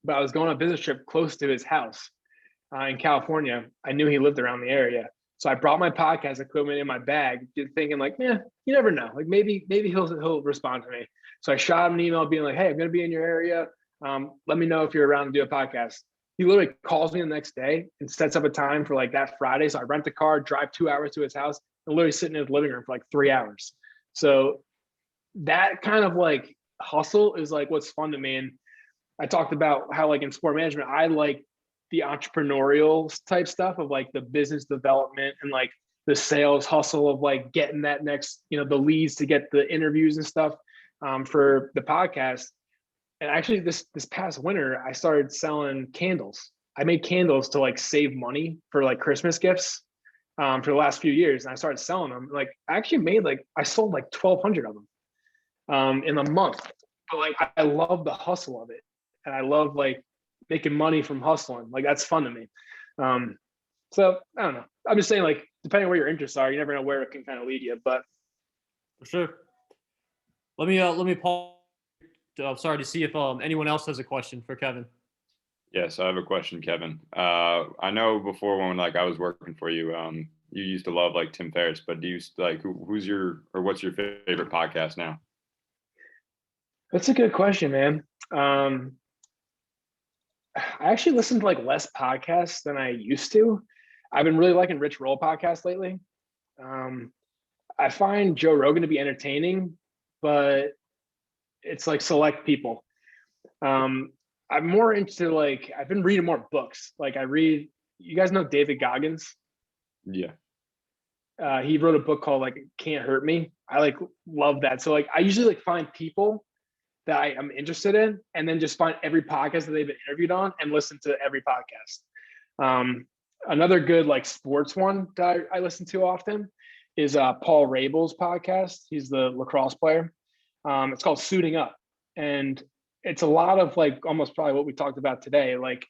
[SPEAKER 1] But I was going on a business trip close to his house in California. I knew he lived around the area. So I brought my podcast equipment in my bag, thinking like, you never know. Like maybe he'll respond to me. So I shot him an email being like, hey, I'm going to be in your area. Let me know if you're around to do a podcast. He literally calls me the next day and sets up a time for like that Friday. So I rent a car, drive 2 hours to his house, and literally sit in his living room for like 3 hours. So that kind of like hustle is like what's fun to me. And I talked about how like in sport management, I like the entrepreneurial type stuff of like the business development and like the sales hustle of like getting that next, the leads to get the interviews and stuff for the podcast. And actually this past winter, I started selling candles. I made candles to like save money for like Christmas gifts for the last few years. And I started selling them. Like I actually I sold like 1,200 of them in a month. But like, I love the hustle of it. And I love like making money from hustling. Like that's fun to me. So I don't know. I'm just saying like, depending on where your interests are, you never know where it can kind of lead you, but.
[SPEAKER 2] For sure. Let me pause. I'm sorry to see if anyone else has a question for Kevin.
[SPEAKER 4] Yes, I have a question, Kevin. I know before when like I was working for you, you used to love like Tim Ferriss, but do you like what's your favorite podcast now?
[SPEAKER 1] That's a good question, man. I actually listen to like less podcasts than I used to. I've been really liking Rich Roll podcast lately. I find Joe Rogan to be entertaining, but it's like select people. I'm more into like, I've been reading more books. Like you guys know David Goggins?
[SPEAKER 4] Yeah.
[SPEAKER 1] He wrote a book called like Can't Hurt Me. I like love that. So like, I usually like find people that I am interested in and then just find every podcast that they've been interviewed on and listen to every podcast. Another good like sports one that I listen to often is Paul Rabel's podcast. He's the lacrosse player. It's called Suiting Up. And it's a lot of like almost probably what we talked about today. Like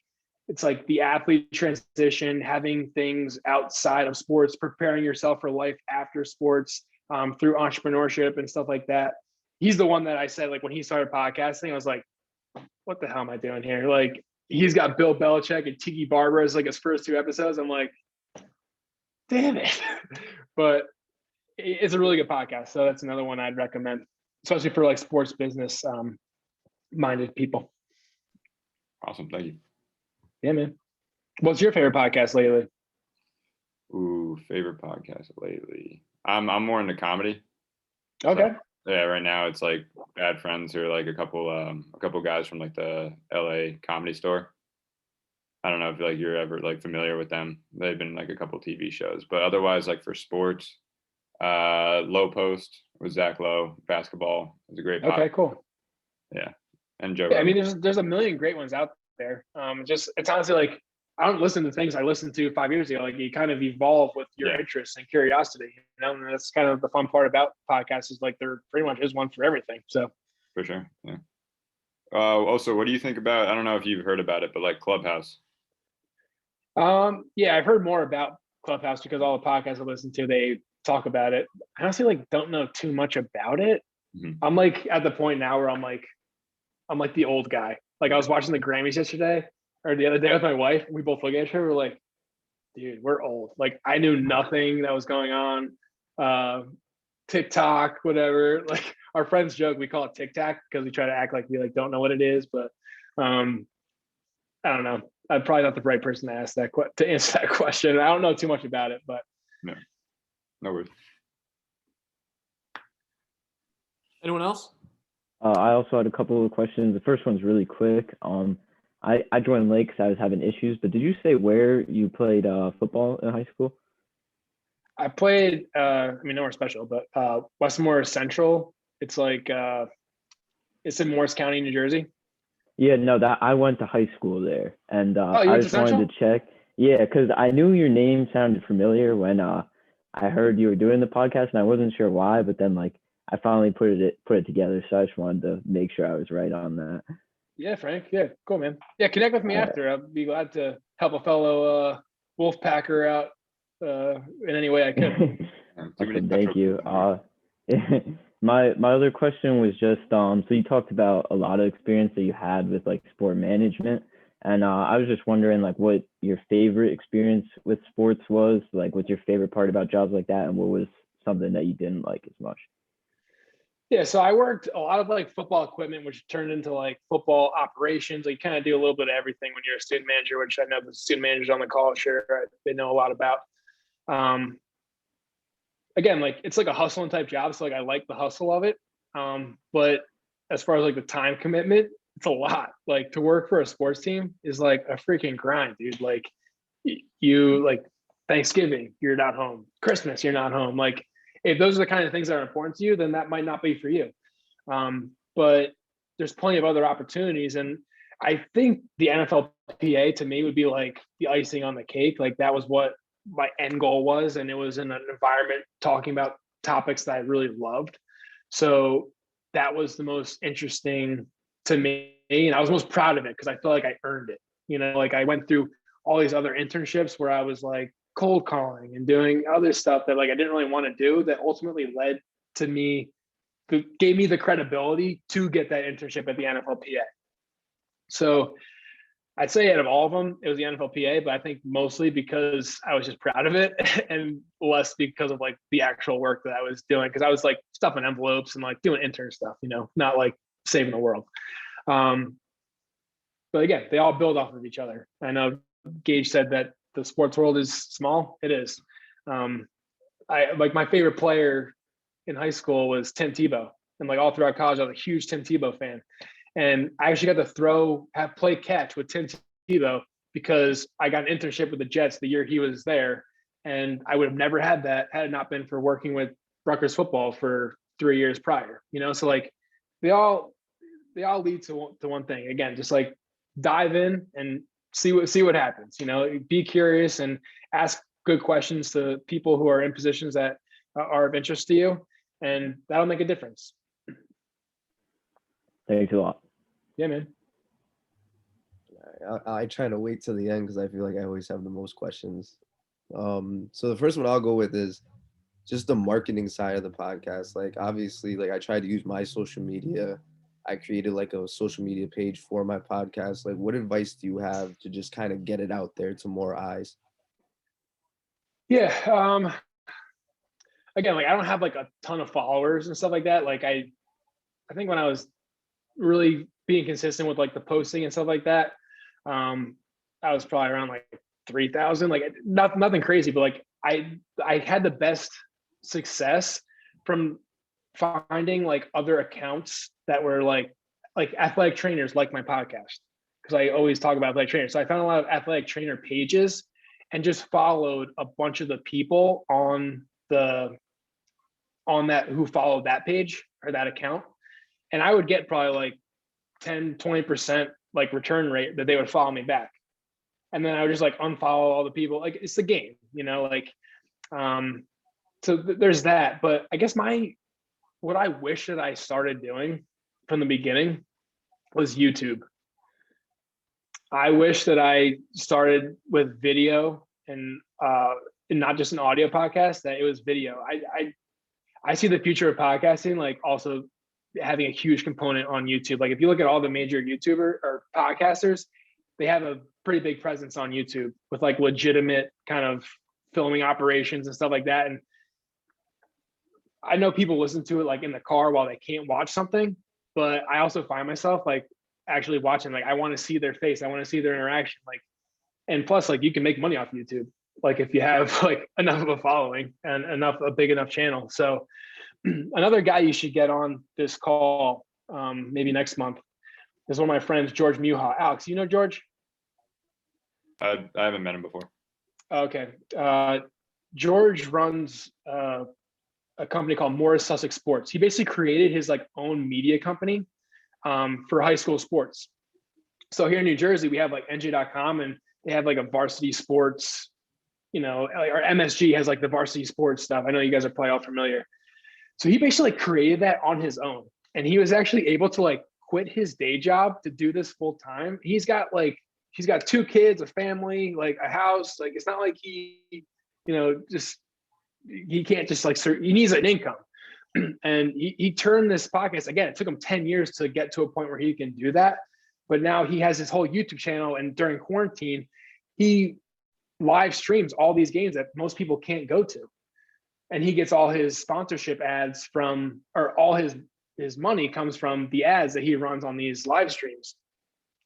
[SPEAKER 1] it's like the athlete transition, having things outside of sports, preparing yourself for life after sports through entrepreneurship and stuff like that. He's the one that I said, like when he started podcasting, I was like, what the hell am I doing here? Like he's got Bill Belichick and Tiki Barber as like his first 2 episodes. I'm like, damn it. But it's a really good podcast. So that's another one I'd recommend, especially for like sports business minded people.
[SPEAKER 4] Awesome. Thank you.
[SPEAKER 1] Yeah, man. What's your favorite podcast lately?
[SPEAKER 4] Ooh, favorite podcast lately. I'm more into comedy.
[SPEAKER 1] Okay.
[SPEAKER 4] So, yeah, right now it's like Bad Friends, who are like a couple guys from like the LA Comedy Store. I don't know if like you're ever like familiar with them. They've been like a couple TV shows, but otherwise like for sports, Low Post with Zach Lowe, basketball is a great podcast.
[SPEAKER 1] Okay, cool.
[SPEAKER 4] Yeah. And Joe.
[SPEAKER 1] Yeah, I mean, there's a million great ones out there. It's honestly like I don't listen to things I listened to 5 years ago. Like you kind of evolve with your interests and curiosity. You know, and that's kind of the fun part about podcasts is like there pretty much is one for everything. So
[SPEAKER 4] for sure. Yeah. Also, what do you think about? I don't know if you've heard about it, but like Clubhouse.
[SPEAKER 1] Yeah, I've heard more about Clubhouse because all the podcasts I listen to, they talk about it. I honestly like don't know too much about it.
[SPEAKER 4] Mm-hmm.
[SPEAKER 1] I'm like at the point now where I'm like the old guy. Like I was watching the Grammys yesterday or the other day with my wife. We both look at each other. We're like, dude, we're old. Like I knew nothing that was going on. TikTok, whatever. Like our friends joke, we call it TikTok because we try to act like we like don't know what it is. But I don't know. I'm probably not the right person to ask to answer that question. I don't know too much about it, but
[SPEAKER 4] no worries.
[SPEAKER 2] Anyone else?
[SPEAKER 5] I also had a couple of questions. The first one's really quick. I joined late because I was having issues, but did you say where you played football in high school?
[SPEAKER 1] I played, nowhere special, but Westmore Central. It's like, it's in Morris County, New Jersey.
[SPEAKER 5] Yeah, no, that I went to high school there, and I just
[SPEAKER 1] Central?
[SPEAKER 5] wanted to check. Yeah, because I knew your name sounded familiar when I heard you were doing the podcast, and I wasn't sure why, but then like I finally put it together, so I just wanted to make sure I was right on that.
[SPEAKER 1] Yeah, Frank. Yeah, cool, man. Yeah, connect with me after. I'll be glad to help a fellow Wolfpacker out in any way I could.
[SPEAKER 5] Awesome, thank you. My other question was just so you talked about a lot of experience that you had with like sport management, and I was just wondering like what your favorite experience with sports was, like what's your favorite part about jobs like that, and what was something that you didn't like as much.
[SPEAKER 1] Yeah, so I worked a lot of like football equipment, which turned into like football operations. Like you kind of do a little bit of everything when you're a student manager, which I know the student managers on the call sure they know a lot about. Again, like it's like a hustling type job, so like I like the hustle of it. But as far as like the time commitment, it's a lot. Like to work for a sports team is like a freaking grind, dude. Like you like Thanksgiving, you're not home. Christmas, you're not home. Like if those are the kind of things that are important to you, then that might not be for you. But there's plenty of other opportunities. And I think the NFLPA to me would be like the icing on the cake. Like that was what my end goal was. And it was in an environment talking about topics that I really loved. So that was the most interesting to me. And I was most proud of it because I feel like I earned it. You know, like I went through all these other internships where I was like cold calling and doing other stuff that like I didn't really want to do that ultimately led to me, gave me the credibility to get that internship at the NFLPA. So I'd say out of all of them, it was the NFLPA, but I think mostly because I was just proud of it and less because of like the actual work that I was doing. Cause I was like stuffing envelopes and like doing intern stuff, you know, not like saving the world. But again, they all build off of each other. I know Gage said that the sports world is small. It is. I like my favorite player in high school was Tim Tebow. And like all throughout college, I was a huge Tim Tebow fan. And I actually got to play catch with Tim Tebow because I got an internship with the Jets the year he was there. And I would have never had that had it not been for working with Rutgers football for 3 years prior, you know? So like they all lead to one thing. Again, just like dive in and see what happens, you know, be curious and ask good questions to people who are in positions that are of interest to you. And that'll make a difference.
[SPEAKER 5] Thanks a lot.
[SPEAKER 1] Yeah, man.
[SPEAKER 3] I try to wait till the end because I feel like I always have the most questions. So the first one I'll go with is just the marketing side of the podcast. Like obviously, like I try to use my social media I created like a social media page for my podcast. Like, what advice do you have to just kind of get it out there to more eyes?
[SPEAKER 1] Yeah. Again, like I don't have like a ton of followers and stuff like that. Like I think when I was really being consistent with like the posting and stuff like that, I was probably around like 3,000. Like nothing crazy, but like I had the best success from finding like other accounts that were like athletic trainers like my podcast, because I always talk about athletic trainers. So I found a lot of athletic trainer pages and just followed a bunch of the people on that who followed that page or that account. And I would get probably like 10-20% like return rate that they would follow me back. And then I would just like unfollow all the people. Like it's the game, like so there's that. But I guess what I wish that I started doing from the beginning was YouTube. I wish that I started with video and not just an audio podcast, that it was video. I see the future of podcasting like also having a huge component on YouTube. Like if you look at all the major YouTuber or podcasters, they have a pretty big presence on YouTube with like legitimate kind of filming operations and stuff like that. And I know people listen to it like in the car while they can't watch something, but I also find myself like actually watching, like I want to see their face. I want to see their interaction. Like, and plus like you can make money off YouTube. Like if you have like enough of a following and a big enough channel. So another guy you should get on this call, maybe next month, is one of my friends, George Muha. Alex, you know George?
[SPEAKER 4] I haven't met him before.
[SPEAKER 1] Okay. George runs a company called Morris Sussex Sports. He basically created his like own media company for high school sports. So here in New Jersey, we have like NJ.com, and they have like a varsity sports, or MSG has like the varsity sports stuff. I know you guys are probably all familiar. So he basically created that on his own. And he was actually able to like quit his day job to do this full time. He's got 2 kids, a family, like a house. Like it's not like he can't just like, he needs an income. And he turned this podcast, again, it took him 10 years to get to a point where he can do that. But now he has his whole YouTube channel, and during quarantine, he live streams all these games that most people can't go to. And he gets all his sponsorship ads or all his money comes from the ads that he runs on these live streams.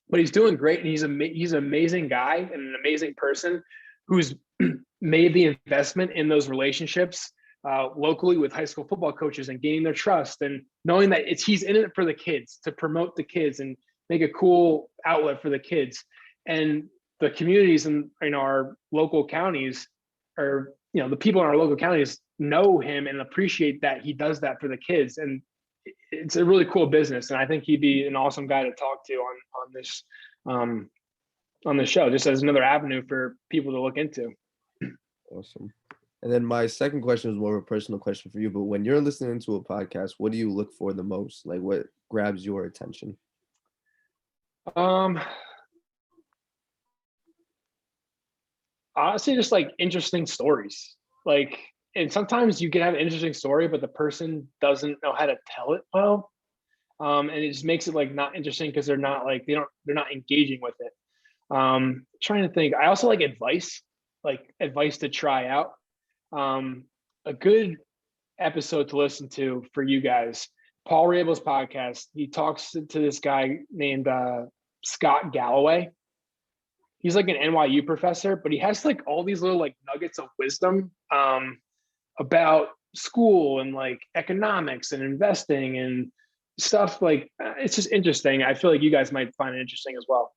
[SPEAKER 1] But he's doing great, and he's an amazing guy and an amazing person who's made the investment in those relationships locally with high school football coaches and gaining their trust, and knowing that he's in it for the kids, to promote the kids and make a cool outlet for the kids. And the communities in our local counties, or the people in our local counties, know him and appreciate that he does that for the kids. And it's a really cool business. And I think he'd be an awesome guy to talk to on this show, just as another avenue for people to look into.
[SPEAKER 3] Awesome. And then my second question is more of a personal question for you, but when you're listening to a podcast, what do you look for the most? Like what grabs your attention?
[SPEAKER 1] Honestly, just like interesting stories. Like, and sometimes you can have an interesting story, but the person doesn't know how to tell it well. And it just makes it like not interesting because they're not engaging with it. Trying to think. I also like advice to try out. A good episode to listen to for you guys, Paul Rabel's podcast. He talks to this guy named Scott Galloway. He's like an NYU professor, but he has like all these little like nuggets of wisdom about school and like economics and investing and stuff. Like it's just interesting. I feel like you guys might find it interesting as well.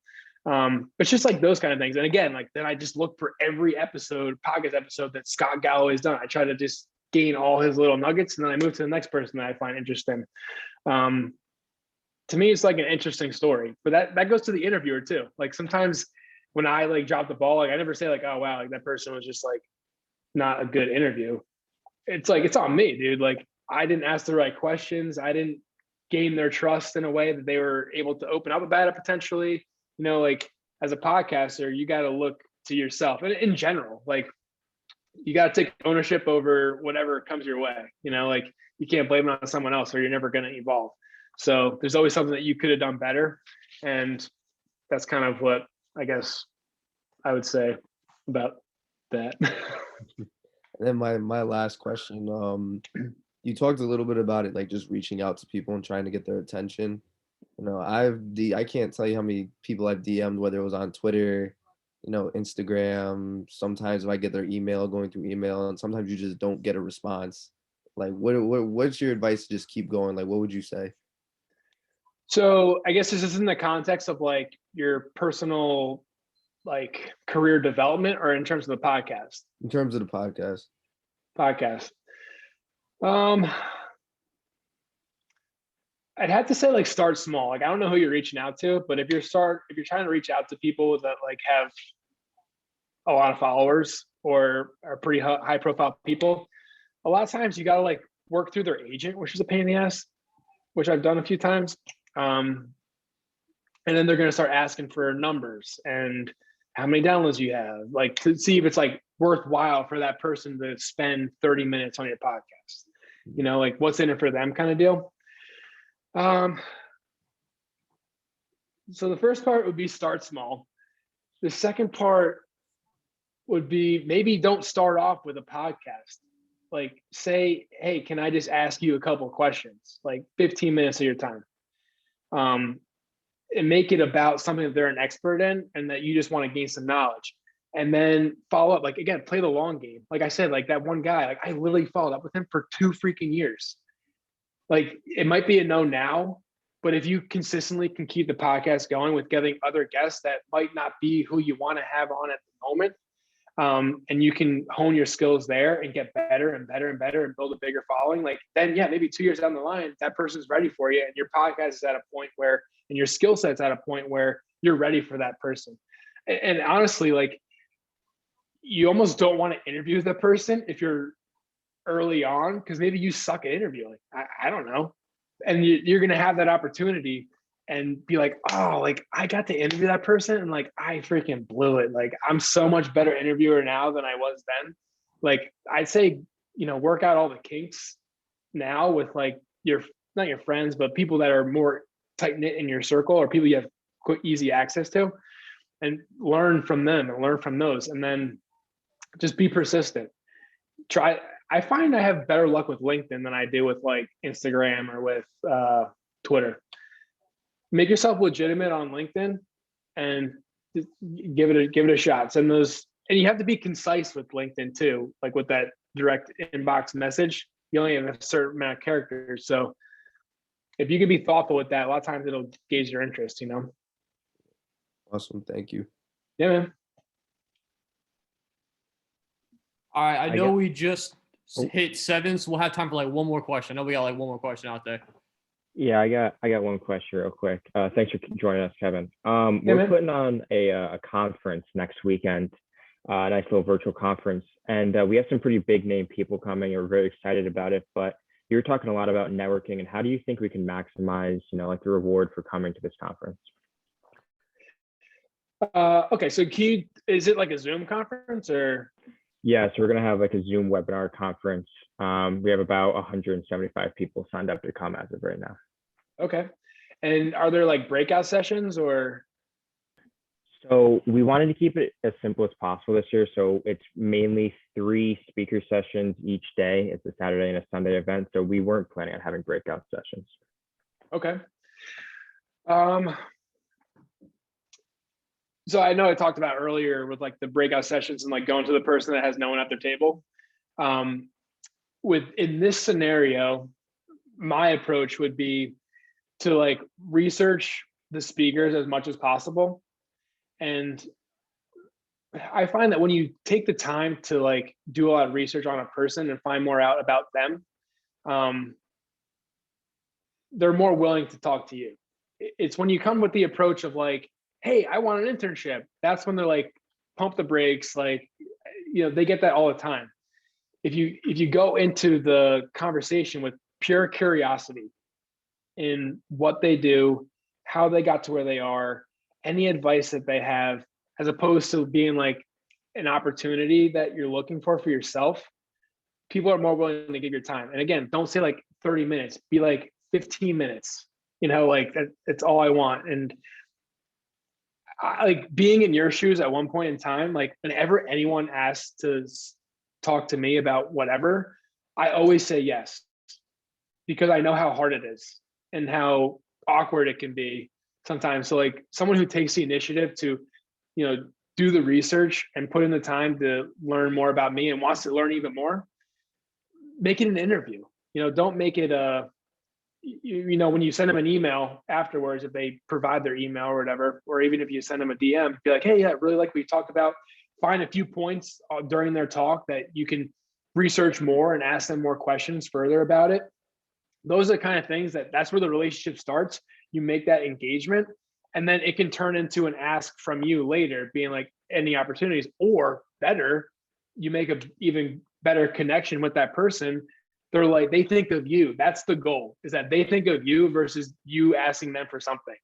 [SPEAKER 1] It's just like those kind of things. And again, like then I just look for every podcast episode that Scott Galloway's done. I try to just gain all his little nuggets, and then I move to the next person that I find interesting. To me, it's like an interesting story, but that goes to the interviewer too. Like sometimes when I like drop the ball, like I never say like, oh wow, like that person was just like not a good interview. It's like, it's on me, dude. Like I didn't ask the right questions. I didn't gain their trust in a way that they were able to open up about it potentially. Like as a podcaster, you got to look to yourself, and in general, like you got to take ownership over whatever comes your way. Like you can't blame it on someone else, or you're never going to evolve. So there's always something that you could have done better. And that's kind of what I guess I would say about that.
[SPEAKER 3] And then my last question, you talked a little bit about it, like just reaching out to people and trying to get their attention. You know, I can't tell you how many people I've DM'd, whether it was on Twitter, you know, Instagram. Sometimes if I get their email, going through email, and sometimes you just don't get a response. Like, what's your advice to just keep going? Like, what would you say?
[SPEAKER 1] So I guess this is in the context of like your personal like career development, or in terms of the podcast?
[SPEAKER 3] In terms of the podcast.
[SPEAKER 1] Podcast. I'd have to say like start small. Like I don't know who you're reaching out to, but if you're trying to reach out to people that like have a lot of followers or are pretty high profile people, a lot of times you got to like work through their agent, which is a pain in the ass, which I've done a few times. And then they're going to start asking for numbers and how many downloads you have, like to see if it's like worthwhile for that person to spend 30 minutes on your podcast, you know, like what's in it for them kind of deal. So the first part would be start small. The second part would be maybe don't start off with a podcast. Like say, hey, can I just ask you a couple of questions, like 15 minutes of your time? And make it about something that they're an expert in and that you just want to gain some knowledge. And then follow up, like again, play the long game. Like I said, like that one guy, like I literally followed up with him for 2 freaking years. Like it might be a no now, but if you consistently can keep the podcast going with getting other guests that might not be who you want to have on at the moment, and you can hone your skills there and get better and better and better and build a bigger following, like then yeah, maybe 2 years down the line, that person's ready for you and your podcast is at a point where, and your skill set's at a point where you're ready for that person. And honestly, like you almost don't want to interview the person if you're early on, because maybe you suck at interviewing. I don't know. And you're going to have that opportunity and be like, oh, like I got to interview that person and like I freaking blew it. Like I'm so much better interviewer now than I was then. Like I'd say, you know, work out all the kinks now with like not your friends, but people that are more tight knit in your circle or people you have quick, easy access to, and learn from them and learn from those. And then just be persistent. I find I have better luck with LinkedIn than I do with like Instagram or with Twitter. Make yourself legitimate on LinkedIn and give it a shot. Send those, and you have to be concise with LinkedIn too. Like with that direct inbox message, you only have a certain amount of characters. So if you can be thoughtful with that, a lot of times it'll gauge your interest, you know?
[SPEAKER 3] Awesome. Thank you.
[SPEAKER 1] Yeah, man.
[SPEAKER 2] All right. I know we just hit 7, so we'll have time for like one more question. I know we got like one more question out there.
[SPEAKER 6] Yeah, I got one question real quick. Thanks for joining us, Kevin. We're putting on a conference next weekend, a nice little virtual conference, and we have some pretty big name people coming. We're very excited about it, but you were talking a lot about networking, and how do you think we can maximize, you know, like the reward for coming to this conference?
[SPEAKER 1] Okay, so is it like a Zoom conference or?
[SPEAKER 6] Yeah, so we're gonna have like a Zoom webinar conference. We have about 175 people signed up to come as of right now.
[SPEAKER 1] Okay, and are there like breakout sessions or?
[SPEAKER 6] So we wanted to keep it as simple as possible this year. So it's mainly 3 speaker sessions each day. It's a Saturday and a Sunday event. So we weren't planning on having breakout sessions.
[SPEAKER 1] Okay. So I know I talked about earlier with like the breakout sessions and like going to the person that has no one at their table. In this scenario, my approach would be to like research the speakers as much as possible. And I find that when you take the time to like do a lot of research on a person and find more out about them, they're more willing to talk to you. It's when you come with the approach of like, hey, I want an internship. That's when they're like, pump the brakes. Like, you know, they get that all the time. If you go into the conversation with pure curiosity in what they do, how they got to where they are, any advice that they have, as opposed to being like an opportunity that you're looking for yourself, people are more willing to give your time. And again, don't say like 30 minutes, be like 15 minutes. like it's all I want. And I, like being in your shoes at one point in time, like whenever anyone asks to talk to me about whatever, I always say yes, because I know how hard it is and how awkward it can be sometimes. So like someone who takes the initiative to, do the research and put in the time to learn more about me and wants to learn even more, make it an interview. Don't make it when you send them an email afterwards, if they provide their email or whatever, or even if you send them a DM, be like, hey, yeah, really like we talked about, find a few points during their talk that you can research more and ask them more questions further about it. Those are the kind of things that's where the relationship starts. You make that engagement, and then it can turn into an ask from you later, being like, any opportunities, or better, you make a even better connection with that person. They're like, they think of you. That's the goal, is that they think of you versus you asking them for something.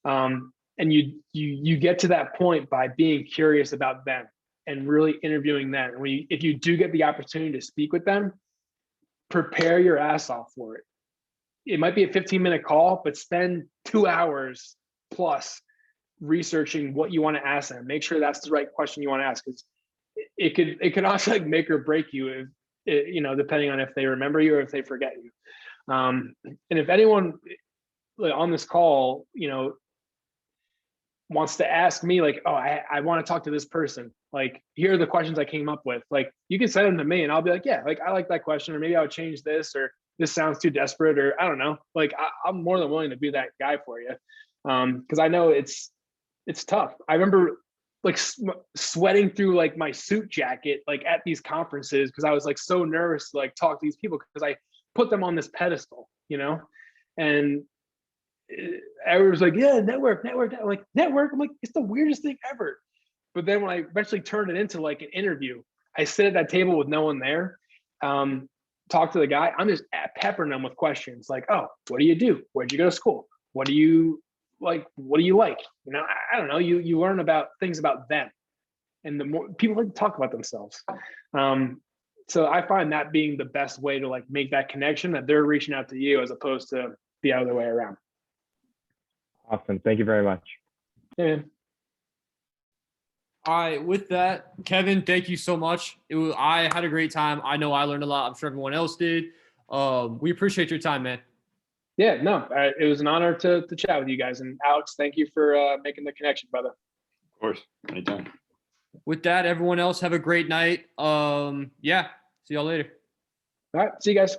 [SPEAKER 1] And you get to that point by being curious about them and really interviewing them. And if you do get the opportunity to speak with them, prepare your ass off for it. It might be a 15-minute call, but spend 2 hours plus researching what you want to ask them. Make sure that's the right question you want to ask, because it could also like make or break you if, depending on if they remember you or if they forget you. And if anyone on this call, wants to ask me like, oh, I want to talk to this person, like, here are the questions I came up with, like, you can send them to me and I'll be like, yeah, like I like that question, or maybe I would change this, or this sounds too desperate, or I don't know, like I'm more than willing to be that guy for you. Because I know it's tough. I remember like sweating through like my suit jacket, like at these conferences, because I was like so nervous to like talk to these people, because I put them on this pedestal, and everyone was like, yeah, network. I'm like, network? I'm like, it's the weirdest thing ever. But then when I eventually turned it into like an interview, I sit at that table with no one there, talk to the guy. I'm just peppering them with questions like, oh, what do you do? Where'd you go to school? What do you like? What do you like? I don't know. You learn about things about them. And the more people like to talk about themselves. So I find that being the best way to like make that connection, that they're reaching out to you as opposed to the other way around.
[SPEAKER 6] Awesome. Thank you very much.
[SPEAKER 1] Yeah, man.
[SPEAKER 2] All right, with that, Kevin, thank you so much. I had a great time. I know I learned a lot. I'm sure everyone else did. We appreciate your time, man.
[SPEAKER 1] Yeah, no, it was an honor to chat with you guys. And Alex, thank you for making the connection, brother.
[SPEAKER 4] Of course, anytime.
[SPEAKER 2] With that, everyone else, have a great night. Yeah, see y'all later.
[SPEAKER 1] All right, see you guys.